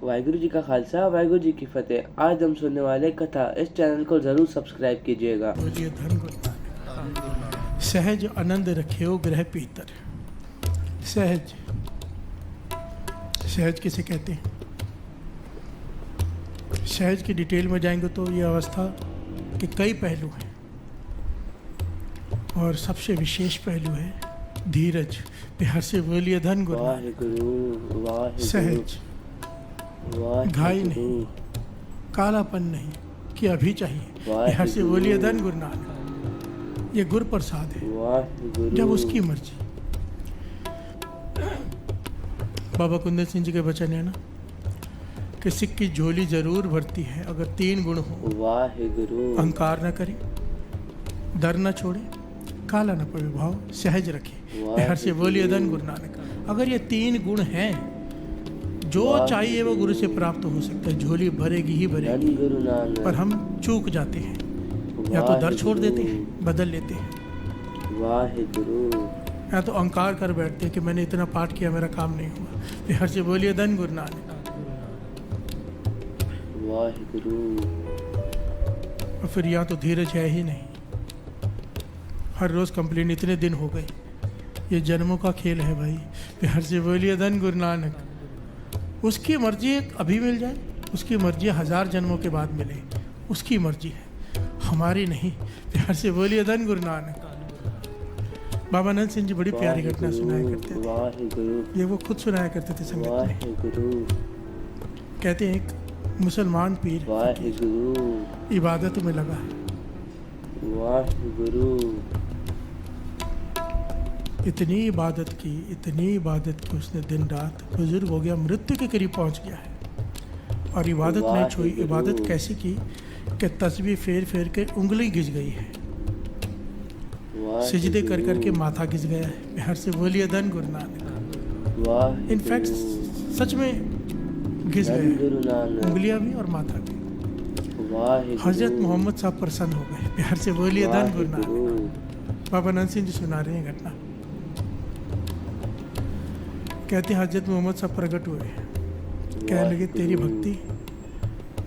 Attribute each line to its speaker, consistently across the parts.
Speaker 1: वाहिगुरु जी का खालसा वाहिगुरु जी की फतेह। आज हम सुनने वाले कथा, इस चैनल को जरूर सब्सक्राइब कीजिएगा।
Speaker 2: बोलिए धन गुरु। सहज आनंद रखियो ग्रह पीतर। सहज, सहज किसे कहते हैं? सहज की डिटेल में जाएंगे तो ये अवस्था के कई पहलू हैं और सबसे विशेष पहलू है धीरज। बिहार से बोलिए धन गुरु।
Speaker 1: वाहिगुरु वाहिगुरु।
Speaker 2: सहज, घाई नहीं, कालापन नहीं कि अभी चाहिए। बिहार से बोलिए धन गुरु नानक। ये गुरु प्रसाद है, जब उसकी मर्जी। बाबा कुंदन सिंह जी के वचन है ना कि सिख की झोली जरूर भरती है अगर 3 गुण हो।
Speaker 1: वाहिगुरु।
Speaker 2: अहंकार न करे, डर न छोड़े, काला न पवे भाव, सहज रखे। बिहार से बोलिए धन गुरु नानक। अगर ये 3 गुण हैं, जो चाहिए वो गुरु से प्राप्त हो सकता है। झोली भरेगी ही भरेगी, पर हम चूक जाते हैं। या तो दर छोड़ देते हैं, बदल लेते हैं,
Speaker 1: वाहिगुरु।
Speaker 2: या तो अहंकार कर बैठते हैं कि मैंने इतना पाठ किया, मेरा काम नहीं हुआ। बिहार से बोलिए धन गुरु नानक।
Speaker 1: वाहिगुरु।
Speaker 2: और फिर या तो धीरज है ही नहीं। हर रोज़ कंप्लेन, इतने दिन हो गए। ये जन्मों का खेल है भाई। बिहार से बोलिए धन गुरु नानक। उसकी मर्जी अभी मिल जाए, उसकी मर्जी 1000 जन्मों के बाद मिले, उसकी मर्जी है, हमारी नहीं। बिहार से बोलिए धन गुरु नानक। बाबा नंद सिंह जी बड़ी प्यारी घटना सुनाया करते थे। ये वो खुद सुनाया करते थे संगत में। कहते हैं एक मुसलमान पीर इबादत में लगा है। इतनी इबादत की उसने दिन रात, बुजुर्ग हो गया, मृत्यु के करीब पहुंच गया है। और इबादत नहीं छोड़ी। इबादत कैसी की कि तस्बीह फेर फेर के उंगली घिस गई है, सिजदे कर करके माथा घिस गया है। बिहार से बोलिए धन गुरु नानक। इनफैक्ट सच में घिस गया, उंगलियां भी और माथा भी। हजरत मोहम्मद साहब प्रसन्न हो गए। बिहार से बोलिए धन गुरु नानक। बाबा नंद सिंह जी सुना रहे हैं घटना। कहते हैं हजरत मोहम्मद साहब प्रकट हुए, कहने लगे तेरी भक्ति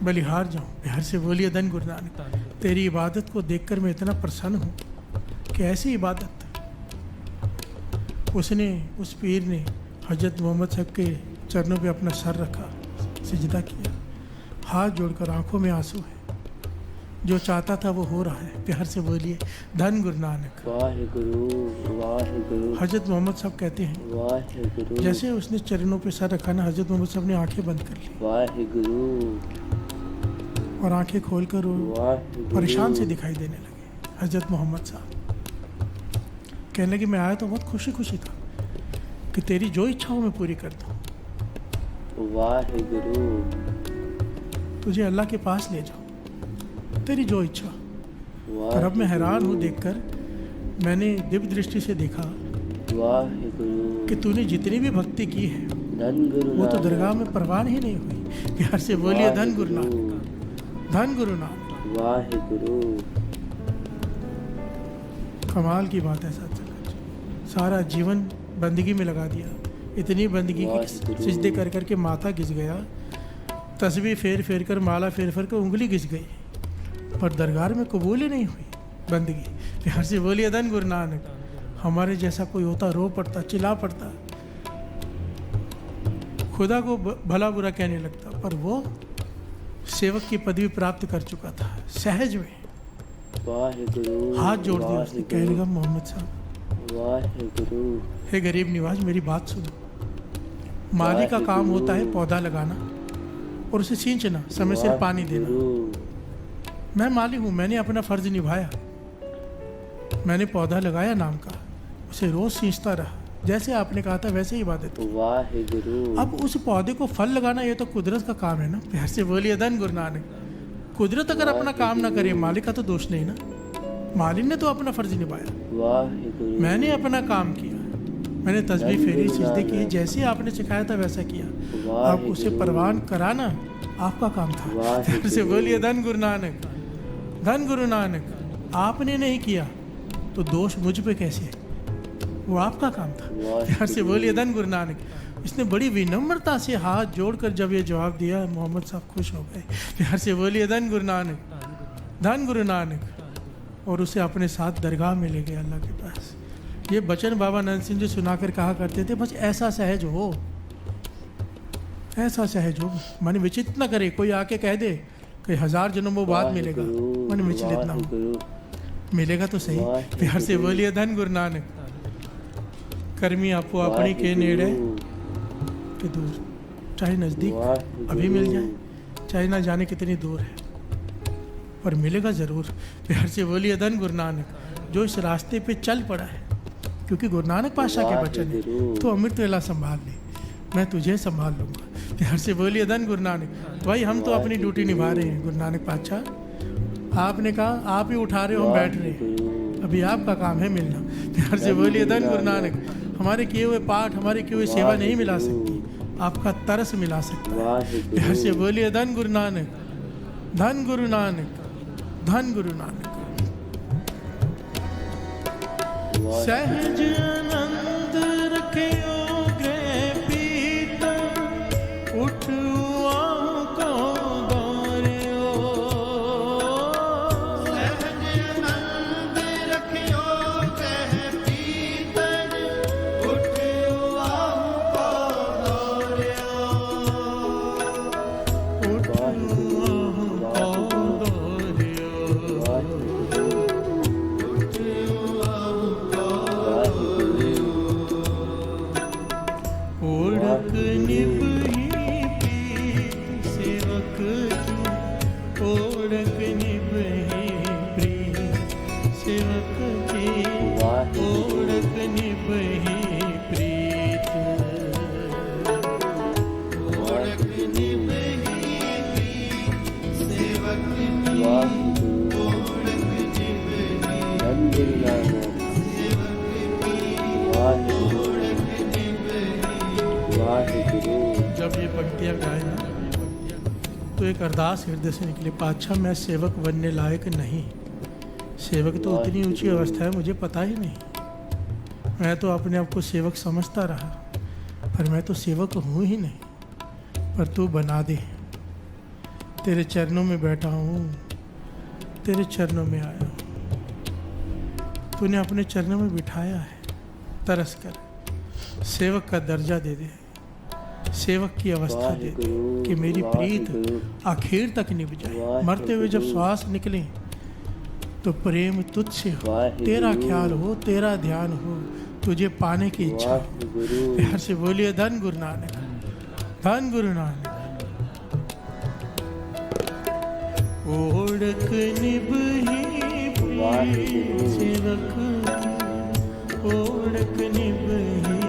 Speaker 2: बलिहार जाऊं। बिहार से बोलिए धन गुरु नानक। तेरी इबादत को देखकर मैं इतना प्रसन्न हूँ कि ऐसी इबादत। उसने, उस पीर ने हजरत मोहम्मद साहब के चरणों पे अपना सर रखा, सिजदा किया, हाथ जोड़कर, आंखों में आंसू है। जो चाहता था वो हो रहा है। प्यार से बोलिए धन गुरु नानक।
Speaker 1: वाहिगुरु।
Speaker 2: हजरत मोहम्मद साहब कहते हैं
Speaker 1: वाहिगुरु।
Speaker 2: जैसे उसने चरणों पे सर रखा ना, हजरत मोहम्मद साहब ने आंखें बंद कर ली।
Speaker 1: वाहिगुरु।
Speaker 2: और आंखें खोलकर वो परेशान से दिखाई देने लगे। हजरत मोहम्मद साहब कहने लगे मैं आया तो बहुत खुशी खुशी था कि तेरी जो इच्छा हो मैं पूरी कर दूँ।
Speaker 1: वाहिगुरु। तुझे
Speaker 2: अल्लाह के पास ले जाओ, तेरी जो इच्छा। पर अब मैं हैरान हूँ देखकर, मैंने दिव्य दृष्टि से देखा कि तूने जितनी भी भक्ति की है वो तो दरगाह में परवान ही नहीं हुई। प्यार से बोलिए धन गुरु नानक। धन गुरु नानक।
Speaker 1: वाहिगुरु।
Speaker 2: कमाल की बात है सच। सारा जीवन बंदगी में लगा दिया, इतनी बंदगी की सिजदे कर करके माथा घिस गया, तस्बीह फेर फेर कर, माला फेर फेर कर उंगली घिस गई, पर दरगाह में कबूल ही नहीं हुई बंदगी। प्यार से बोलिए धन गुरु नानक। हमारे जैसा कोई होता रो पड़ता, चिल्ला पड़ता, खुदा को भला बुरा कहने लगता, पर वो सेवक की पदवी प्राप्त कर चुका था। सहज में हाथ जोड़ दिया उसने, कहने लगा मोहम्मद साहब, हे गरीब निवाज मेरी बात सुनो। माली का काम होता है पौधा लगाना और उसे सींचना, समय से पानी देना। मैं माली हूँ, मैंने अपना फर्ज निभाया। मैंने पौधा लगाया नाम का, उसे रोज सींचता रहा, जैसे आपने कहा था वैसे ही इबादत की। अब उस पौधे को फल लगाना ये तो कुदरत का काम है ना। प्यार से बोलिए धन गुरु नानक। कुदरत अगर अपना काम ना करे, मालिक का तो दोष नहीं ना। मालिक ने तो अपना फर्ज निभाया, मैंने अपना काम किया, मैंने तस्बीह फेरी, सिजदे किए, जैसे आपने सिखाया था वैसा किया। अब उसे परवान कराना आपका काम था। प्यार से बोलिए धन गुरु नानक। धन गुरु नानक। आपने नहीं किया तो दोष मुझ पे कैसे? वो आपका काम था। प्यार से बोलिए धन गुरु नानक। इसने बड़ी विनम्रता से हाथ जोड़कर जब ये जवाब दिया, मोहम्मद साहब खुश हो गए, प्यार से बोलिए धन गुरु नानक, धन गुरु नानक, और उसे अपने साथ दरगाह में ले गए अल्लाह के पास। ये बचन बाबा नंद सिंह जी सुनाकर कहा करते थे, बस ऐसा सहज हो, ऐसा सहज हो, मन विचित न करे। कोई आके कह दे कि 1000 जन्मों बाद मिलेगा, मन विचलित ना हो, मिलेगा तो सही। प्यार से बोलिए धन गुरु नानक। कर्मी आपको अपनी के नेड़े के दूर, चाहे नज़दीक अभी मिल जाए, चाहे ना जाने कितनी दूर है, पर मिलेगा ज़रूर। प्यार से बोलिए धन गुरु नानक। जो इस रास्ते पे चल पड़ा है, क्योंकि गुरु नानक पातशाह के वचन है, तो अमृत वेला संभाल ले, मैं तुझे संभाल लूँगा। प्यार से बोलिए धन गुरु नानक। भाई हम तो अपनी ड्यूटी निभा रहे हैं, गुरु नानक पातशाह आपने कहा आप ही उठा रहे हो, हम बैठ रहे हैं, अभी आपका काम है मिलना। प्यार से बोलिए धन गुरु नानक। हमारे किए हुए पाठ, हमारे किए हुए सेवा नहीं मिला सकती, आपका तरस मिला सकता है। प्यार से बोलिए धन गुरु नानक, धन गुरु नानक, धन गुरु नानक। सहज आनंद रखियो गृह पीत, उठुआ को दौड़ियो। सहज आनंद रखियो गृह पीत, उठुआ को दौड़ियो। उठुआ को दौड़ियो। ओढ़क निभही प्रीत सेवक की, ओढ़क निभही प्रीत सेवक की, ओढ़क निभही प्रीत, ओढ़क निभही प्रीत सेवक की, ओढ़क निभही जब ये पंक्तियाँ गाए ना, तो एक अरदास हृदय से निकली, पातशाह मैं सेवक बनने लायक नहीं, सेवक तो उतनी ऊंची अवस्था है मुझे पता ही नहीं, मैं तो अपने आप को सेवक समझता रहा, पर मैं तो सेवक हूँ ही नहीं, पर तू बना दे। तेरे चरणों में बैठा हूँ, तेरे चरणों में आया हूँ, तूने अपने चरणों में बिठाया है, तरस कर सेवक का दर्जा दे दे, सेवक की अवस्था दे दे कि मेरी प्रीत आखिर तक निभ जाए। मरते हुए जब श्वास निकले तो प्रेम तुझसे हो, तेरा ख्याल हो, तेरा ध्यान हो, तुझे पाने की इच्छा हो। प्यार से बोलिए धन गुरु नानक, धन गुरु नानक। ओढ़क निभही प्रीत सेवक, ओढ़क निभही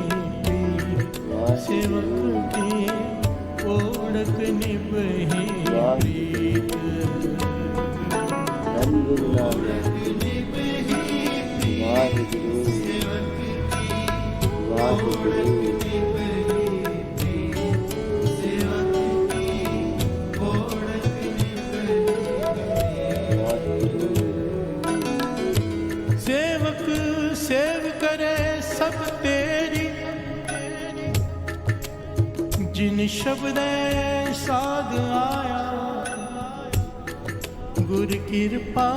Speaker 2: सेवक की, ओढ़क निभही प्रीत,
Speaker 1: धन गुरु नानक। वाहिगुरु वाहिगुरु।
Speaker 2: सेवक सेव करे सब तेरी, जिन शब्द साध आया, गुर कृपा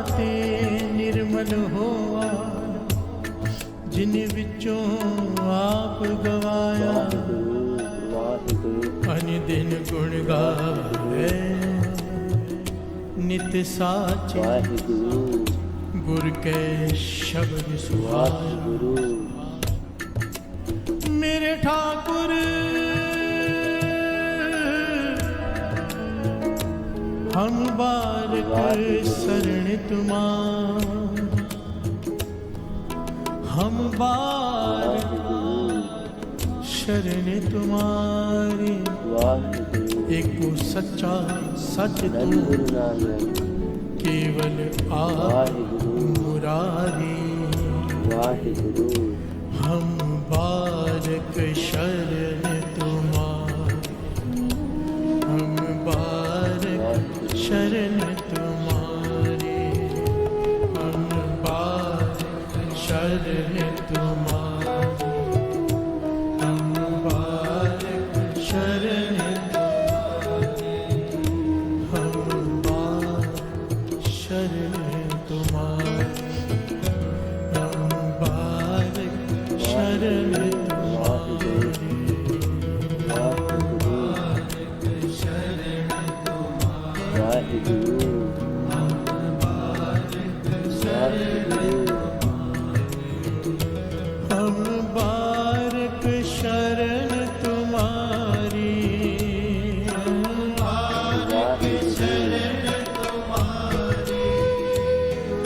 Speaker 2: ते निर्मल होआ, जिन विचों आप गवाया। अनि दिन गुण गावे नित साचे, गुर के शब्द सुहाए। मेरे ठाकुर हम बारक शरण तुम्हार, हम बारक शरण तुम्हारी। एक सच्चा सच तू, केवल आप मुरारी। हम बारक शरण तुम्हारी, हम बारक शरण तुम्हारी, हम बारक शरण तुम्हारी, हम बारक
Speaker 1: वाहिगुरु
Speaker 2: हम बारक शरण तुम्हारी, हम बारक शरण तुम्हारी,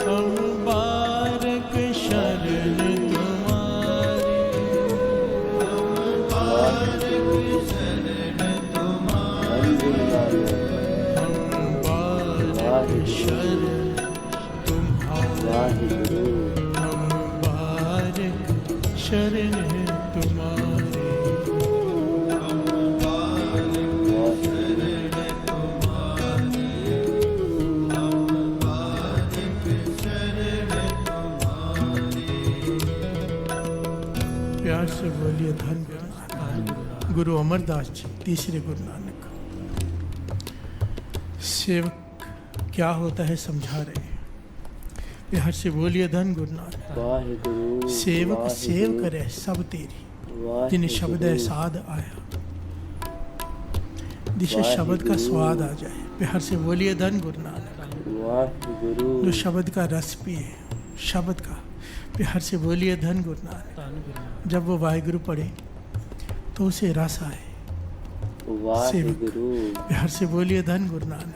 Speaker 2: हम बारक शरण तुम्हारी, हम बारक शरण तुम्हारी। प्यार से बोलिए धन गुरु अमरदास जी, तीसरे गुरु नानक। सेवक क्या होता है समझा रहे हैं। प्यार से बोलिए धन गुरु नानक।
Speaker 1: वाहिगुरु
Speaker 2: सेवक सेव करे सब तेरी, जिन्हें शब्द है साध आया, जिसे शब्द का स्वाद आ जाए। प्यार से बोलिए धन गुरु नानक।
Speaker 1: वाहिगुरु
Speaker 2: जो शब्द का रस पिए, शब्द का, प्यार से बोलिए धन गुरु नानक। जब वो वाहिगुरु पढ़े तो उसे रस आए।
Speaker 1: वाहिगुरु
Speaker 2: प्यार से बोलिए धन गुरु नानक।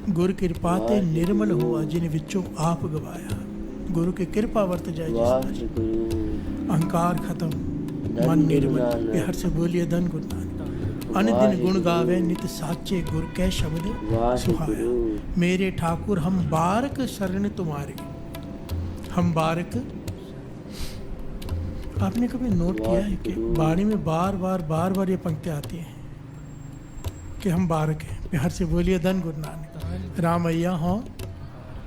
Speaker 2: गुरु कृपा ते निर्मल हुआ, जिन विचों आप गवाया। गुरु की कृपा वर्त जाए जिस पर,
Speaker 1: वाहिगुरु
Speaker 2: अहंकार खत्म, मन निर्मल। प्यार से बोलिए धन गुरु नानक। अन दिन गुण गावे नित साचे, गुरु के शब्द सुहाया। मेरे ठाकुर हम बारक शरण तुम्हारे, हम बारक। आपने कभी नोट किया है कि वाणी में बार बार ये पंक्तियाँ आती हैं कि हम बारक हैं। प्यार से बोलिए धन गुरु नानक। रामैया हो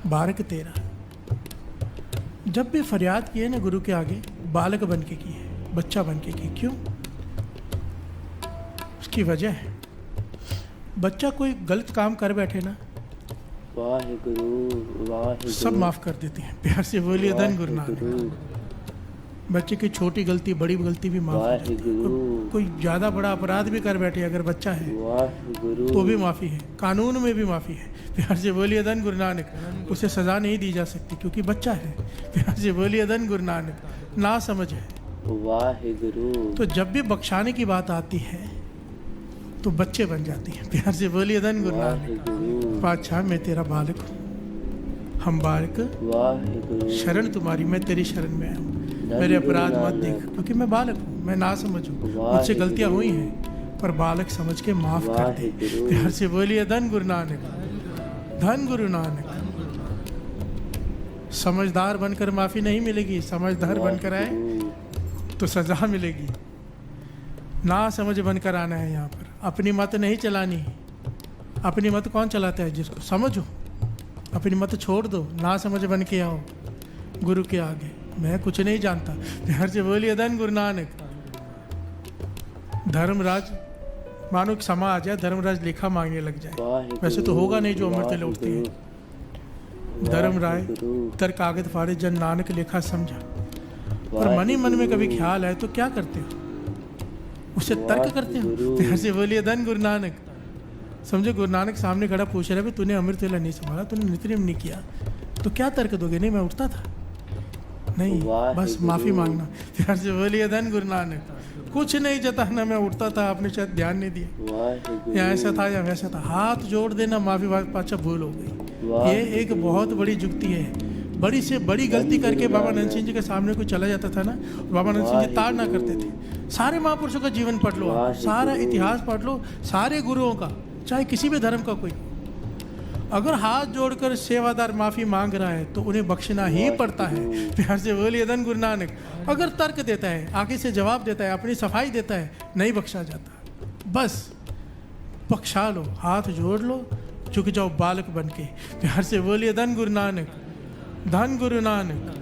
Speaker 2: बारक तेरा। जब भी फरियाद किए ना गुरु के आगे, बालक बन के किए, बच्चा बन के किए। क्यों? उसकी वजह है, बच्चा कोई गलत काम कर बैठे ना,
Speaker 1: वाहिगुरु वाहिगुरु
Speaker 2: सब माफ कर देते हैं। प्यार से बोलिए धन गुरु नानक। बच्चे की छोटी गलती बड़ी गलती भी माफ हो जाती है। कोई ज़्यादा बड़ा अपराध भी कर बैठे अगर बच्चा है तो भी माफ़ी है, कानून में भी माफ़ी है। प्यार से बोलिए धन गुरु नानक। उसे सज़ा नहीं दी जा सकती क्योंकि बच्चा है। प्यार से बोलिए धन गुरु नानक। ना समझ है।
Speaker 1: वाहिगुरु
Speaker 2: तो जब भी बख्शाने की बात आती है तो बच्चे बन जाती हैं। प्यार से बोलिए धन गुरु नानक। पातशाह मैं तेरा बालक हूँ, हम बालक। शरण तुम्हारी, मैं तेरी शरण में आया हूँ। मेरे अपराध मत देख, क्योंकि मैं बालक हूँ, मैं ना समझ हूँ, मुझसे गलतियाँ हुई हैं, पर बालक समझ के माफ कर दे। प्यार से बोलिए धन गुरु नानक। धन गुरु नानक। समझदार बनकर माफी नहीं मिलेगी, समझदार बनकर आए तो सजा मिलेगी। ना समझ बनकर आना है यहाँ पर। अपनी मत नहीं चलानी। अपनी मत कौन चलाता है? जिसको समझो। अपनी मत छोड़ दो, ना समझ बन के आओ गुरु के आगे। मैं कुछ नहीं जानता। प्यार से बोलिए धन गुरु नानक। धर्मराज, मानो कि समा आ जाए, धर्मराज लेखा मांगने लग जाए। वैसे तो होगा नहीं जो अमृत लौटते हैं। धर्मराय तर कागज फाड़े, जन नानक लेखा समझा। पर मन ही मन में कभी ख्याल आए तो क्या करते हो? उससे तर्क करते हो। प्यार से बोलिए धन गुरु नानक। समझो गुरु नानक सामने खड़ा पूछ रहा है, तूने अमृत वेला नहीं संभाला, तूने नित्यनेम नहीं किया, तो क्या तर्क दोगे? नहीं मैं उठता था, नहीं बस माफी मांगना। प्यार से बोलिए धन गुरु नानक। कुछ नहीं जताना, मैं उठता था, आपने शायद ध्यान नहीं दिया, या ऐसा था या वैसा था। हाथ जोड़ देना, माफी पाचा भूल हो गई। ये एक बहुत बड़ी जुक्ति है। बड़ी से बड़ी गलती करके बाबा नंद सिंह जी के सामने कोई चला जाता था ना, बाबा नंद सिंह जी ताड़ ना करते थे। सारे महापुरुषों का जीवन पढ़ लो, सारा इतिहास पढ़ लो, सारे गुरुओं का, चाहे किसी भी धर्म का कोई, अगर हाथ जोड़कर सेवादार माफी मांग रहा है तो उन्हें बख्शना ही पड़ता है। प्यार से बोलिए धन गुरु नानक। अगर तर्क देता है, आगे से जवाब देता है, अपनी सफाई देता है, नहीं बख्शा जाता। बस बख्शा लो, हाथ जोड़ लो, झुक जाओ बालक बन के। प्यार से बोलिए धन गुरु नानक। धन गुरु नानक।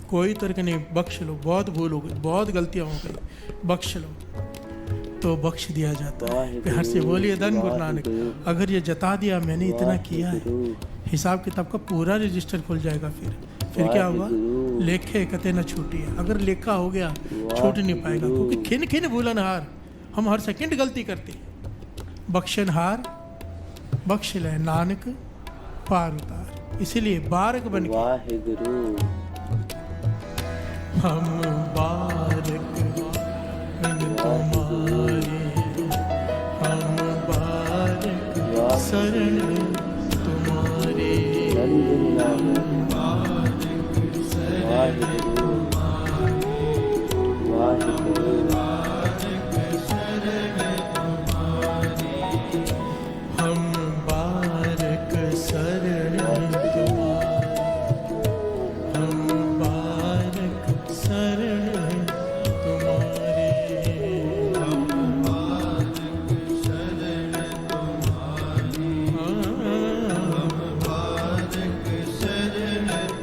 Speaker 2: कोई तर्क नहीं, बख्श लो। बहुत भूल हो गई, बहुत गलतियां हो गई, बख्श लो तो बख्श दिया जाता है। प्यार से बोलिए धन गुरु नानक। अगर ये जता दिया मैंने इतना किया है, हिसाब किताब का पूरा रजिस्टर खुल जाएगा। फिर क्या होगा? लेखे कते न छूटी है। अगर लेखा हो गया छूट नहीं पाएगा, क्योंकि खिन खिन भूलनहार, हम हर सेकंड गलती करते हैं। बख्शनहार बख्श ले नानक पार उतार। इसीलिए बारक बन के
Speaker 1: वाहिगुरु
Speaker 2: हम बारक तुम्हारे, हम बारक शरण तुम्हारे,
Speaker 1: वाहिगुरु वाहिगुरु
Speaker 2: हम बारक शरण तुम्हारे, हम बारक शरण तुम्हारे, हम बारक शरण तुम्हारे, हम बारक शरण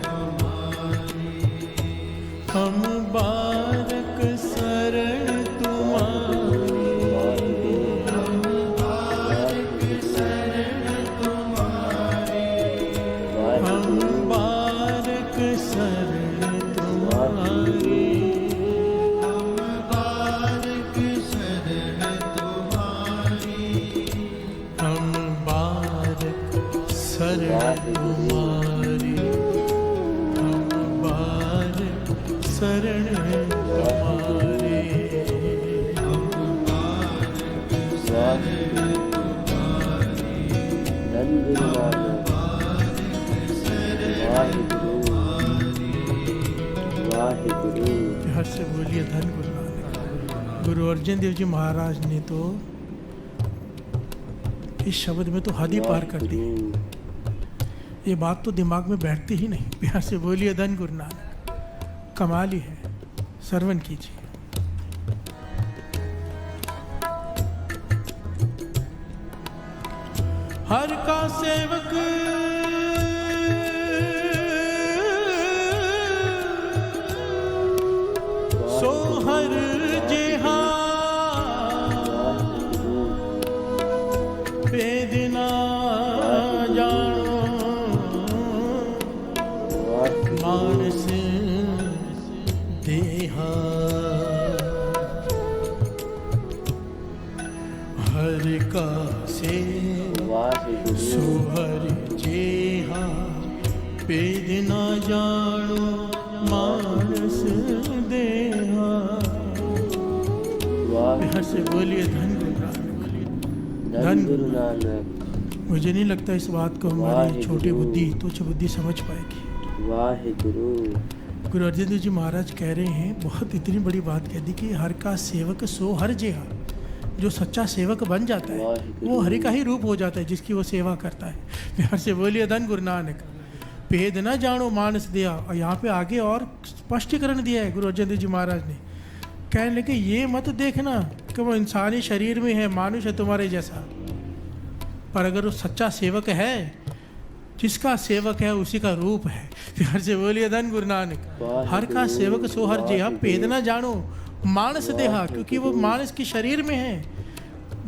Speaker 2: तुम्हारे, हम बारक शरण तुम्हारे, हम बारक शरण तुम्हारे, हम बारक शरण तुम्हारे, हम बारक शरण तुम्हारे, हम बारक शरण तुम्हारे, हम बारक शरण तुम्हारे, हम बारक शरण तुम्हारे,
Speaker 1: धन गुरु नानक वाहिगुरु वाहिगुरु।
Speaker 2: हर से बोलिए धन गुरु नानक। गुरु अर्जन देव जी महाराज ने तो इस शब्द में तो हद ही पार कर दी। ये बात तो दिमाग में बैठती ही नहीं। प्यार से बोलिए धन गुरु नानक। कमाल ही है, श्रवण कीजिए। हर का सेवक सो हर जेहा, भेद ना जानो मानस देहा, हर का से सो हर जेहा, भेद ना जानो मानस देहा। बिहार से बोलिए धन गुरु नानक।
Speaker 1: धन गुरु नानक।
Speaker 2: मुझे नहीं लगता इस बात को हमारी छोटी बुद्धि तुच्छ बुद्धि समझ पाएगी।
Speaker 1: वाहिगुरु।
Speaker 2: गुरु अर्जन देव जी महाराज कह रहे हैं, बहुत इतनी बड़ी बात कह दी कि हर का सेवक सो हर जेहा। जो सच्चा सेवक बन जाता है वो हरि का ही रूप हो जाता है, जिसकी वो सेवा करता है। बिहार से बोलिए धन गुरु नानक। भेद न जानो मानस दिया। और यहाँ पे आगे और स्पष्टीकरण दिया है गुरु अर्जन देव जी महाराज ने। कहने लगे ये मत देखना कि वो इंसानी शरीर में है, मानुष है तुम्हारे जैसा, पर अगर वो सच्चा सेवक है, जिसका सेवक है उसी का रूप है। प्यार से बोलिए धन गुरु नानक। हर का सेवक सो हर जेहा, भेद न जानो मानस देहा, क्योंकि वो मानस के शरीर में है।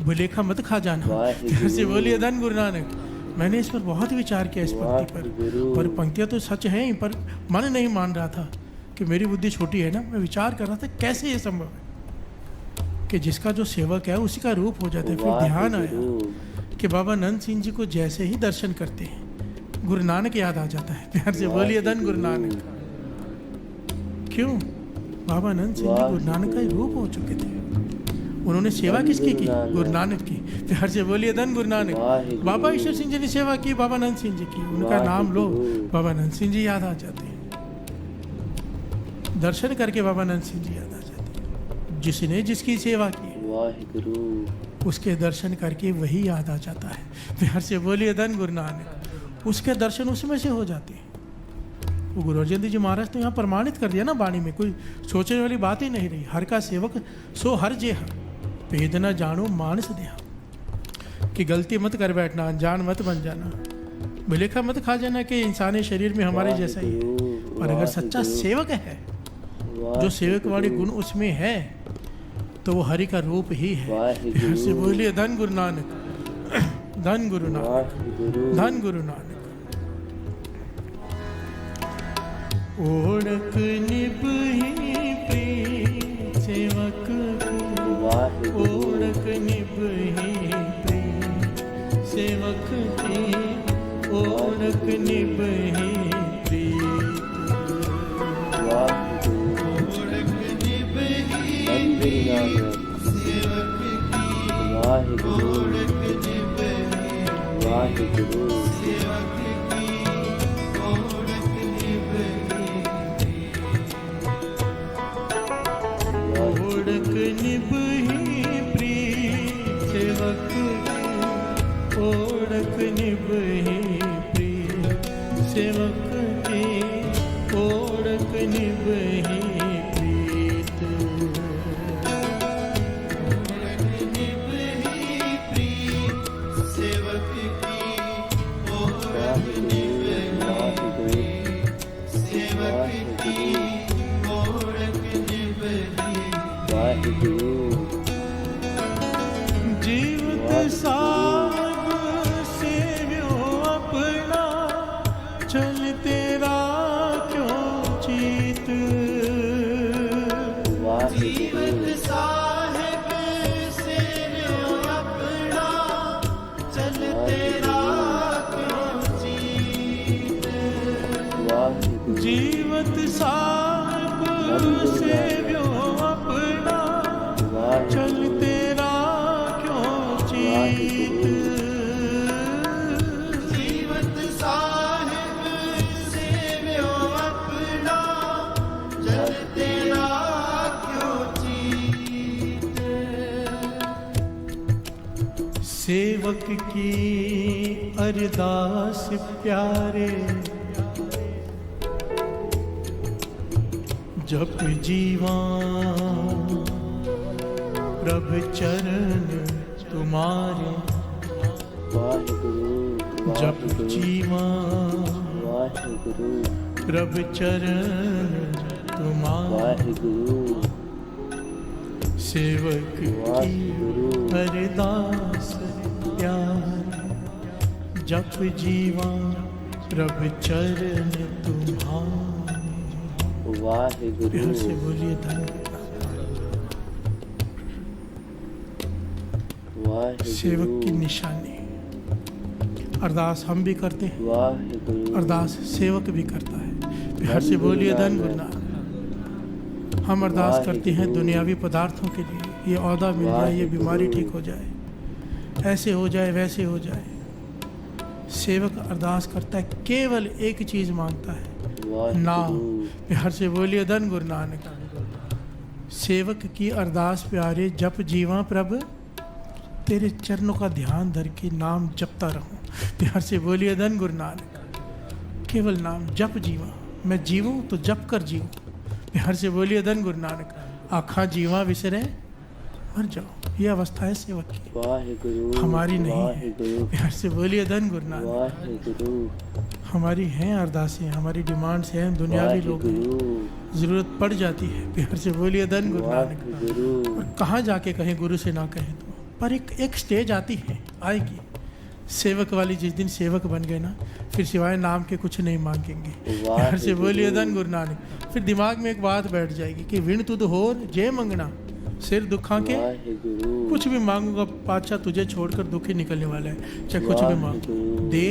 Speaker 2: भुलेखा मत खा जाना। प्यार से बोलिए धन गुरु नानक। मैंने इस पर बहुत विचार किया, इस पंक्ति पर पंक्तियाँ तो सच हैं ही, पर मन नहीं मान रहा था कि मेरी बुद्धि छोटी है ना। मैं विचार कर रहा था कैसे ये संभव है कि जिसका जो सेवक है उसी का रूप हो जाता है। फिर ध्यान आया कि बाबा नंद सिंह जी को जैसे ही दर्शन करते हैं गुरु नानक याद आ जाता है। प्यार से बोलिए धन गुरु नानक। क्यों? बाबा नंद सिंह जी गुरु नानक का ही रूप हो चुके थे। उन्होंने सेवा किसकी की? गुरु नानक की। प्यार से बोलिए धन गुरु नानक। बाबा ईश्वर सिंह जी ने सेवा की, बाबा नंद सिंह जी की। उनका नाम लो, बाबा नंद सिंह जी याद आ जाते हैं। दर्शन करके बाबा नंद सिंह जी याद आ जाते हैं। जिसने जिसकी सेवा की उसके दर्शन करके वही याद आ जाता है। प्यार से बोलिए धन गुरु नानक। उसके दर्शन उसमें से हो जाते हैं। वो गुरु अर्जन देव जी महाराज तो यहाँ प्रमाणित कर दिया ना वाणी में, कोई सोचने वाली बात ही नहीं रही। हर का सेवक सो हर जेहा, भेद न जानो मानस देहा। कि गलती मत कर बैठना, अनजान मत बन जाना, भुलेखा मत खा जाना कि इंसानी शरीर में हमारे जैसा ही है। पर अगर सच्चा सेवक है, जो सेवक वाले गुण उसमें है, तो वो हरि का रूप ही है। फिर से बोलिए धन गुरु नानक। धन गुरु नानक। धन गुरु नानक। ओढ़क निभही प्रेम सेवक की, ओढ़क निभही प्रेम सेवक की ओरख निभही प्रीत। ओरख निभही सेवक की ओरख निभही
Speaker 1: वाहिगुरु
Speaker 2: सेवक की ओरख निभही ओरख निभही प्रीत सेवक की ओरख निभही प्रीत सेवक की ओरख निभही प्रीत। ओरख निभही प्रीत सेवक की ओरख निभही सेवक की ओरख निभही।
Speaker 1: वाहिगुरु
Speaker 2: जीवत साब सेव्यो अपना चल तेरा क्यों चीत। जीवत साहिब सेव्यो अपना चल तेरा क्यों चीत। जीवत साहिब सेव्यो अपना चल तेरा क्यों चीत। जीवत साहिब सेव्यो अपना चल तेरा क्यों चीत। सेवक की अरदास प्यारे जप जीवा प्रभ चरण तुम्हारे।
Speaker 1: वाहिगुरु
Speaker 2: जप जीवा
Speaker 1: वाहिगुरु
Speaker 2: प्रभ चरण तुम्हारे।
Speaker 1: वाहिगुरु
Speaker 2: सेवक की अरदास प्यारे जप जीवा प्रभ चरण तुम्हारे।
Speaker 1: वाहिगुरु
Speaker 2: प्यार से बोलिए धन। सेवक की निशानी। अरदास हम भी करते हैं,
Speaker 1: वाहिगुरु
Speaker 2: अरदास सेवक भी करता है। प्यार से बोलिए धन गुरु नानक। हम अरदास करते हैं दुनियावी पदार्थों के लिए, ये औदा मिल जाए, ये बीमारी ठीक हो जाए, ऐसे हो जाए, वैसे हो जाए। सेवक अरदास करता है, केवल एक चीज मांगता है, नाम। प्यार से बोलिए धन गुरु नानक। सेवक की अरदास प्यारे जप जीवा प्रभ तेरे चरणों का ध्यान धर के नाम जपता रहूं। प्यार से बोलिए धन गुरु नानक। केवल नाम जप जीवा, मैं जीवूं तो जप कर जीवूं। प्यार से बोलिए धन गुरु नानक। आखा जीवा विसरे मर जाओ, ये अवस्था है सेवक की, हमारी नहीं है। प्यार से बोलिए धन गुरु नानक। हमारी हैं अरदासें, हमारी डिमांड्स हैं, दुनियावी लोग हैं, जरूरत पड़ जाती है। प्यार से बोलिए धन गुरु नानक। और कहाँ जाके कहें गुरु से ना कहें तो, पर एक स्टेज आती है, आएगी सेवक वाली। जिस दिन सेवक बन गए ना, फिर सिवाय नाम के कुछ नहीं मांगेंगे। प्यार से बोलिए धन गुरु नानक। फिर दिमाग में एक बात बैठ जाएगी कि विण तुद होर जय मंगना सिर दुखा के। कुछ भी मांगूंगा पातशाह तुझे छोड़कर दुख ही निकलने वाला है, चाहे कुछ भी मांग दे।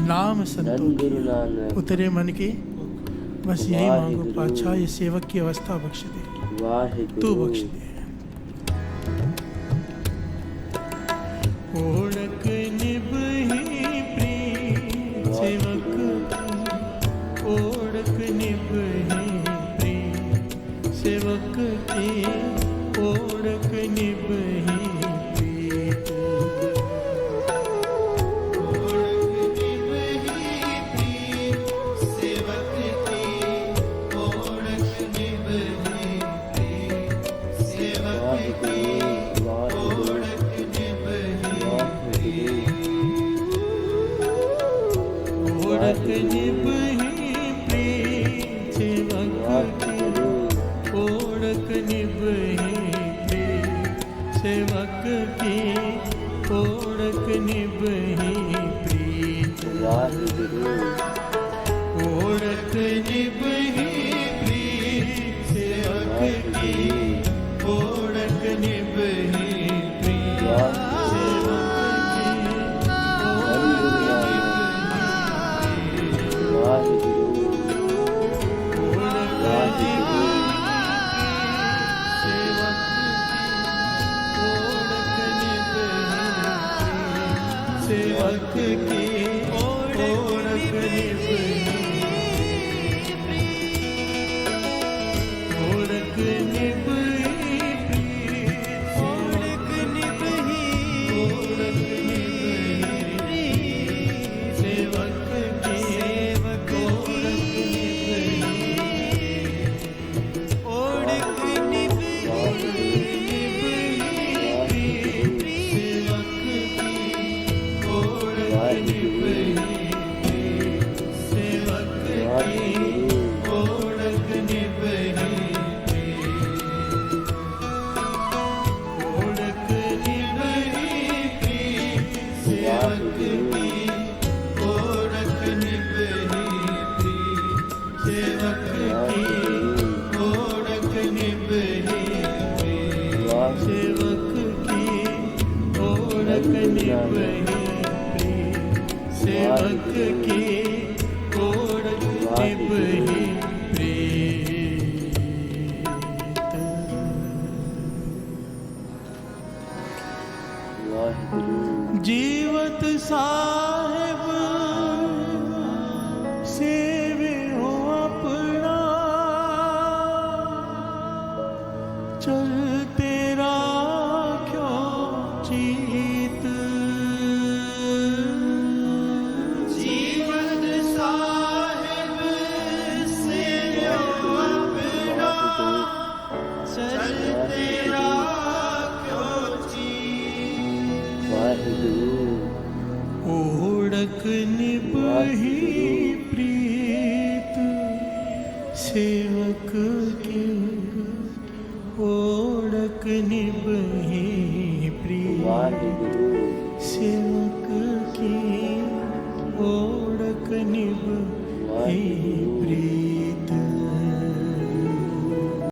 Speaker 2: नाम संतोष उतरे मन के, बस यही मांगो पातशाह, ये सेवक की अवस्था बख्श दे, तू बख्श दे। ओरख निभही प्रीत सेवक की ओरख निभही प्रीत सेवक की ओरख निभही प्रीत। ओरख निभही प्रीत सेवक की ओरख निभही प्रीत सेवक की ओरख ओरख निभही प्रीत सेवक की ओरख निभही प्रीत सेवक की ओरख निभही प्रीत। ओरख निभही प्रीत सेवक की ओरख निभही प्रीत सेवक की सेवक की ओढ़क निभही ओढ़क निभही ओढ़क निभही ओढ़क निभही सेवक की ओढ़क निभही ओढ़क सेवक की ओढ़क निभही प्रीत जीवत साहिब सेवे हो अपना चल तेरा क्यों चीत जीवत साहिब सेवे हो अपना चल तेरा क्यों चीत ओढ़क निभही प्रीत सेवक की ओढ़क निभही प्रीत सेवक की ओढ़क निभही